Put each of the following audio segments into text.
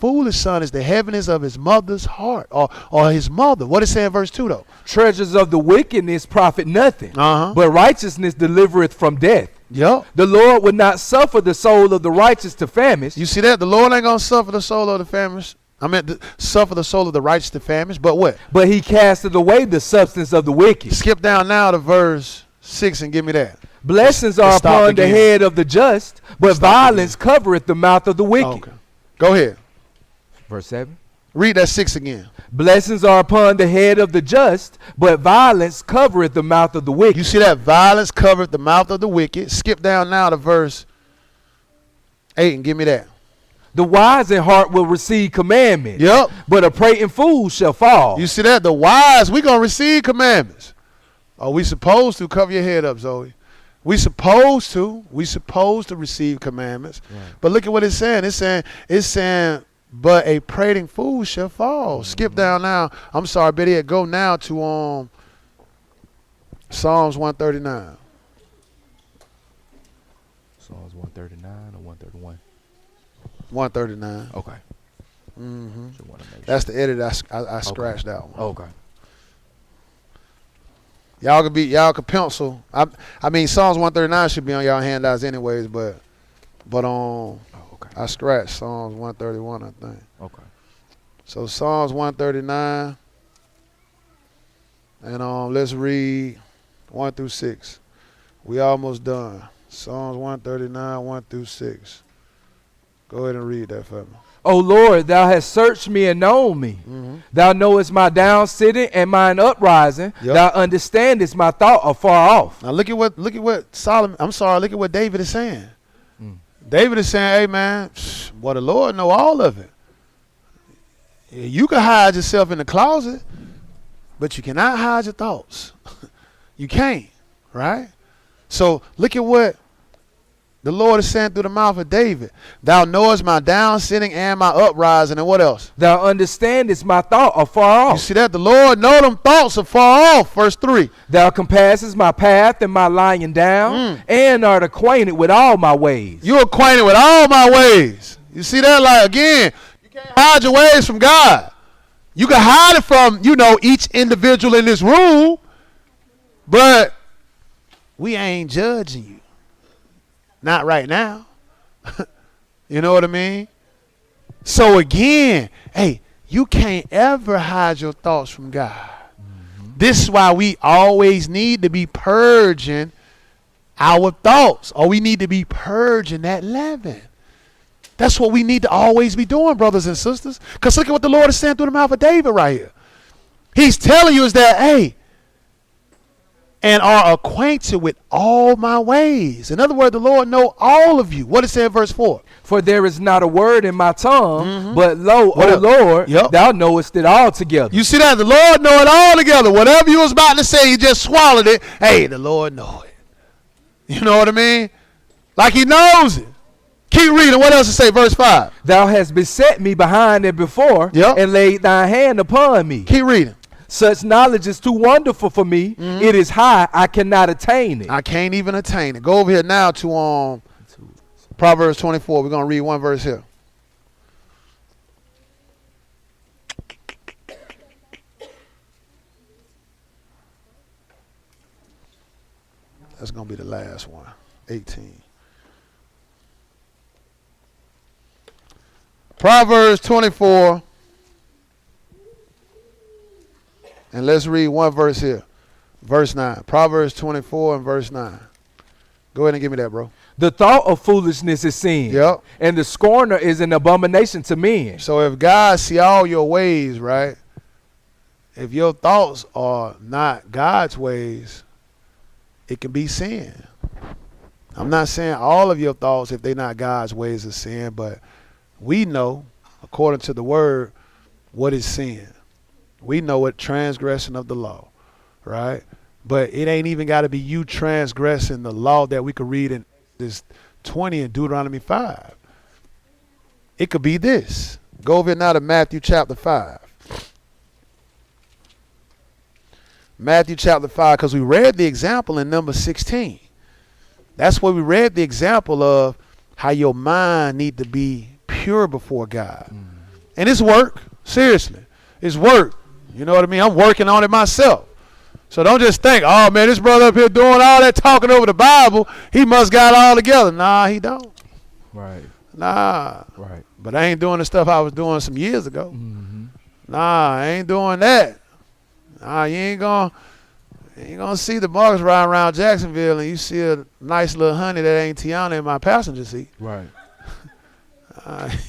foolish son is the heaviness of his mother's heart, or his mother. What it say in verse 2 though? Treasures of the wickedness profit nothing, but righteousness delivereth from death. Yep. The Lord would not suffer the soul of the righteous to famish. You see that? The Lord ain't going to suffer the soul of the famished. I meant suffer the soul of the righteous to famish. But what? But he casteth away the substance of the wicked. Skip down now to verse 6 and give me that. Blessings are upon the head of the just, but violence covereth the mouth of the wicked. Okay. Go ahead. Verse 7. Read that 6 again. Blessings are upon the head of the just, but violence covereth the mouth of the wicked. You see that? Violence covereth the mouth of the wicked. Skip down now to verse 8 and give me that. The wise in heart will receive commandments. Yep. But a prating fool shall fall. You see that? The wise, we going to receive commandments. Are we supposed to? Cover your head up, Zoe. We supposed to receive commandments. Right. But look at what it's saying. It's saying, but a prating fool shall fall. Skip down now. I'm sorry, Betty. Go now to Psalms 139. Psalms 139 or 131? 139. Okay. Mm-hmm. That's the edit. I scratched that one. Okay. Y'all could pencil. I mean, Psalms 139 should be on y'all handouts anyways, but okay. I scratched Psalms 131, I think. Okay. So Psalms 139, and let's read 1 through 6. We almost done. Psalms 139, 1 through 6. Go ahead and read that for me. O Lord, thou hast searched me and known me. Mm-hmm. Thou knowest my down sitting and mine uprising. Yep. Thou understandest my thought afar off. Now look at what look at what David is saying. David is saying, hey man, the Lord know all of it. You can hide yourself in the closet, but you cannot hide your thoughts. You can't, right? So look at what the Lord is saying through the mouth of David. Thou knowest my down sitting and my uprising, and what else? Thou understandest my thought afar off. You see that? The Lord know them thoughts afar off. Verse 3. Thou compassest my path and my lying down, and art acquainted with all my ways. You're acquainted with all my ways. You see that? Like, again, you can't hide your ways from God. You can hide it from, each individual in this room, but we ain't judging you. Not right now. You know what I mean? So again, hey, you can't ever hide your thoughts from God. Mm-hmm. This is why we always need to be purging our thoughts, or we need to be purging that leaven. That's what we need to always be doing, brothers and sisters. Because look at what the Lord is saying through the mouth of David right here. He's telling you is that, hey, and are acquainted with all my ways. In other words, the Lord know all of you. What it said in verse 4? For there is not a word in my tongue, but lo, O Lord, thou knowest it all together. You see that? The Lord know it all together. Whatever you was about to say, you just swallowed it. Hey, the Lord know it. You know what I mean? Like he knows it. Keep reading. What else to say? Verse 5. Thou hast beset me behind and before, and laid thy hand upon me. Keep reading. Such knowledge is too wonderful for me. Mm-hmm. It is high. I cannot attain it. I can't even attain it. Go over here now to Proverbs 24. We're going to read one verse here. That's going to be the last one. 18. Proverbs 24. And let's read one verse here. Verse 9. Proverbs 24 and verse 9. Go ahead and give me that, bro. The thought of foolishness is sin. Yep. And the scorner is an abomination to men. So if God see all your ways, right? If your thoughts are not God's ways, it can be sin. I'm not saying all of your thoughts, if they're not God's ways, is sin, but we know, according to the word, what is sin. We know what transgression of the law, right? But it ain't even got to be you transgressing the law that we could read in this 20 and Deuteronomy 5. It could be this. Go over here now to Matthew chapter 5. Matthew chapter 5, because we read the example in number 16. That's where we read the example of how your mind need to be pure before God. And it's work. Seriously. It's work. You know what I mean? I'm working on it myself. So don't just think, oh, man, this brother up here doing all that talking over the Bible, he must got it all together. Nah, he don't. Right. Nah. Right. But I ain't doing the stuff I was doing some years ago. Mm-hmm. Nah, I ain't doing that. Nah, you ain't gonna see DeMarcus riding around Jacksonville and you see a nice little honey that ain't Tiana in my passenger seat. Right.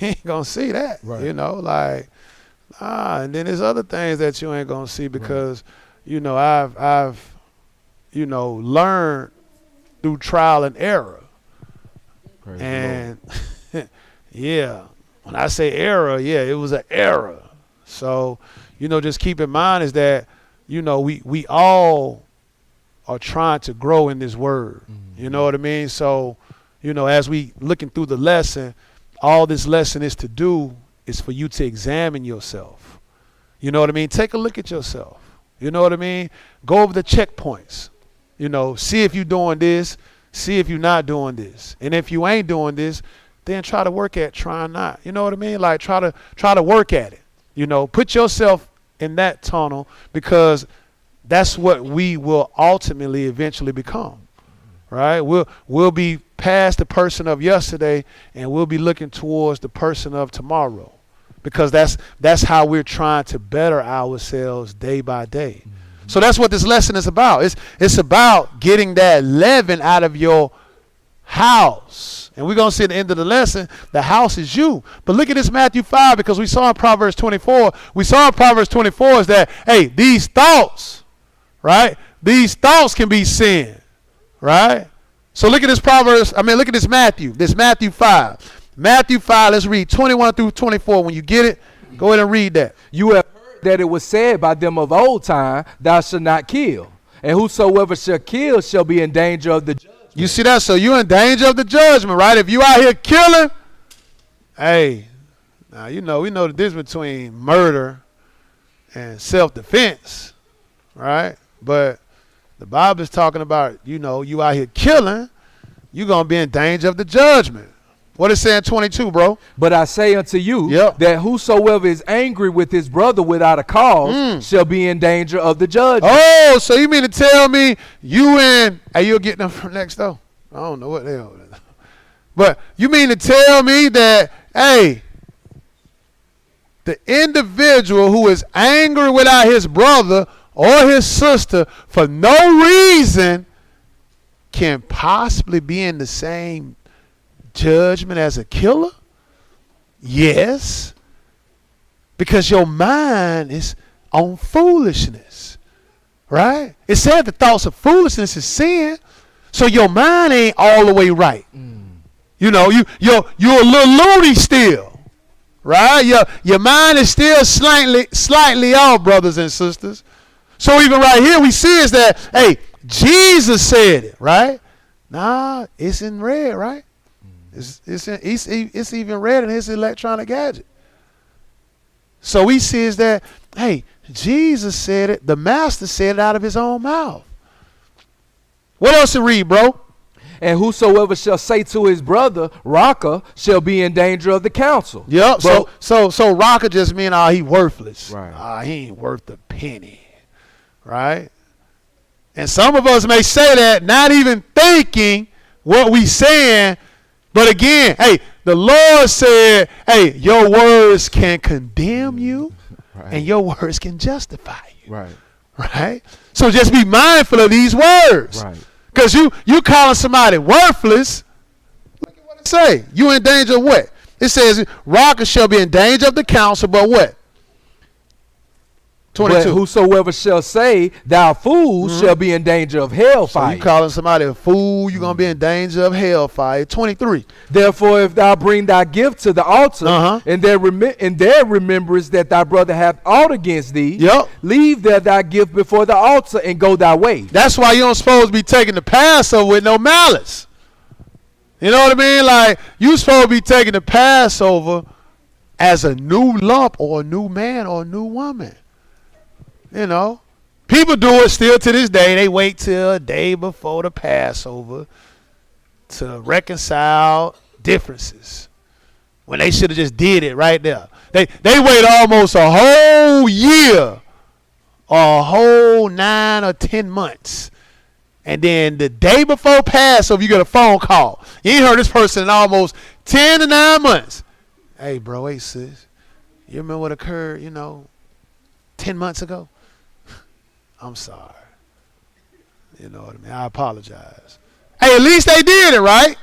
You ain't gonna see that. Right. You know, like, and then there's other things that you ain't gonna see because, you know, I've, you know, learned through trial and error. Praise And yeah, when I say error, yeah, it was an error. So, you know, just keep in mind is that, you know, we all are trying to grow in this word. Mm-hmm. You know what I mean? So, you know, as we looking through the lesson, all this lesson is to do is for you to examine yourself. You know what I mean? Take a look at yourself. You know what I mean? Go over the checkpoints. You know, see if you're doing this, see if you're not doing this. And if you ain't doing this, then try to work at trying not. You know what I mean? Like try to work at it. You know, put yourself in that tunnel because that's what we will ultimately eventually become. Right? We'll be past the person of yesterday and we'll be looking towards the person of tomorrow. Because that's how we're trying to better ourselves day by day. Mm-hmm. So that's what this lesson is about. It's about getting that leaven out of your house. And we're going to see at the end of the lesson, the house is you. But look at this Matthew 5 because we saw in Proverbs 24. We saw in Proverbs 24 is that, hey, these thoughts, right? These thoughts can be sin, right? So look at this look at this Matthew 5. Matthew 5, let's read 21 through 24. When you get it, go ahead and read that. You have heard that it was said by them of old time, thou shalt not kill. And whosoever shall kill shall be in danger of the judgment. You see that? So you're in danger of the judgment, right? If you out here killing, hey, now we know the difference between murder and self-defense, right? But the Bible is talking about, you out here killing, you're going to be in danger of the judgment. What it say in 22, bro? But I say unto you that whosoever is angry with his brother without a cause shall be in danger of the judgment. Oh, so you mean to tell me you'll get them from next door? I don't know what they are. But you mean to tell me that, hey, the individual who is angry without his brother or his sister for no reason can possibly be in the same judgment as a killer? Yes. Because your mind is on foolishness. Right? It said the thoughts of foolishness is sin. So your mind ain't all the way right. You're a little loony still. Right? Your mind is still slightly off, brothers and sisters. So even right here we see is that, hey, Jesus said it, right? Nah, it's in red, right? It's even red in his electronic gadget. So we see is that, hey, Jesus said it. The master said it out of his own mouth. What else to read, bro? And whosoever shall say to his brother, Raka, shall be in danger of the council. Yep. So Raka just mean, he worthless. Right. He ain't worth a penny. Right? And some of us may say that not even thinking what we saying. But again, hey, the Lord said, hey, your words can condemn you and your words can justify you. Right. Right? So just be mindful of these words. Right. Because you calling somebody worthless. Look at what it say. You in danger of what? It says, Rockers shall be in danger of the council, but what? 22. But whosoever shall say, thou fool, shall be in danger of hellfire. So you calling somebody a fool, you're going to be in danger of hellfire. 23. Therefore, if thou bring thy gift to the altar, and there rememberest that thy brother hath aught against thee, leave there thy gift before the altar and go thy way. That's why you don't supposed to be taking the Passover with no malice. You know what I mean? Like, you supposed to be taking the Passover as a new lump or a new man or a new woman. You know, people do it still to this day. They wait till a day before the Passover to reconcile differences when they should have just did it right there. They wait almost a whole year, or a whole 9 or 10 months. And then the day before Passover, you get a phone call. You ain't heard this person in almost 10 to 9 months. Hey, bro, hey, sis. You remember what occurred, 10 months ago? I'm sorry. You know what I mean? I apologize. Hey, at least they did it right.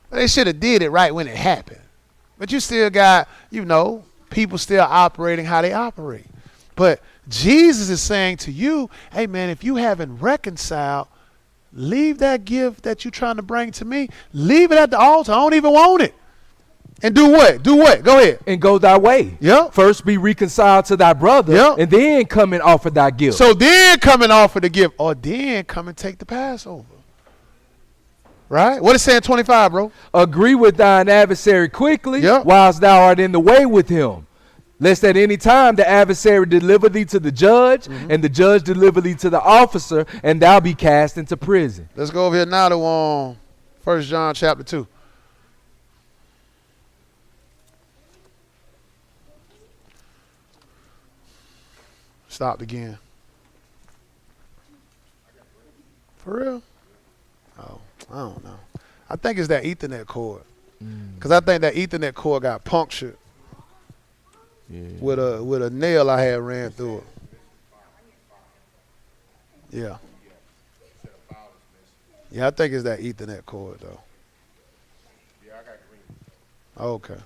But they should have did it right when it happened. But you still got, people still operating how they operate. But Jesus is saying to you, hey, man, if you haven't reconciled, leave that gift that you're trying to bring to me. Leave it at the altar. I don't even want it. And do what? Do what? Go ahead. And go thy way. Yep. First be reconciled to thy brother. Yep. And then come and offer thy gift. So then come and offer the gift. Or then come and take the Passover. Right? What is saying 25, bro? Agree with thine adversary quickly, yep, whilst thou art in the way with him. Lest at any time the adversary deliver thee to the judge, and the judge deliver thee to the officer, and thou be cast into prison. Let's go over here now to 1 John chapter 2. Stopped again. For real? Oh, I don't know. I think it's that Ethernet cord. Because I think that Ethernet cord got punctured with a nail I had ran through it. Yeah. Yeah, I think it's that Ethernet cord, though. Yeah, I got green. Okay.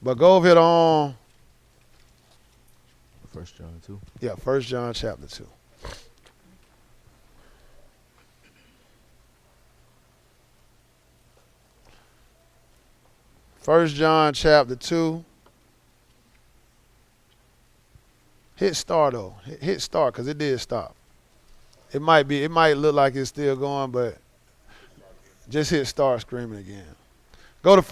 But go over here on 1 John 2. Yeah, 1 John chapter 2. First John chapter 2. Hit start though. Hit start because it did stop. It might look like it's still going, but just hit start screaming again. Go to 1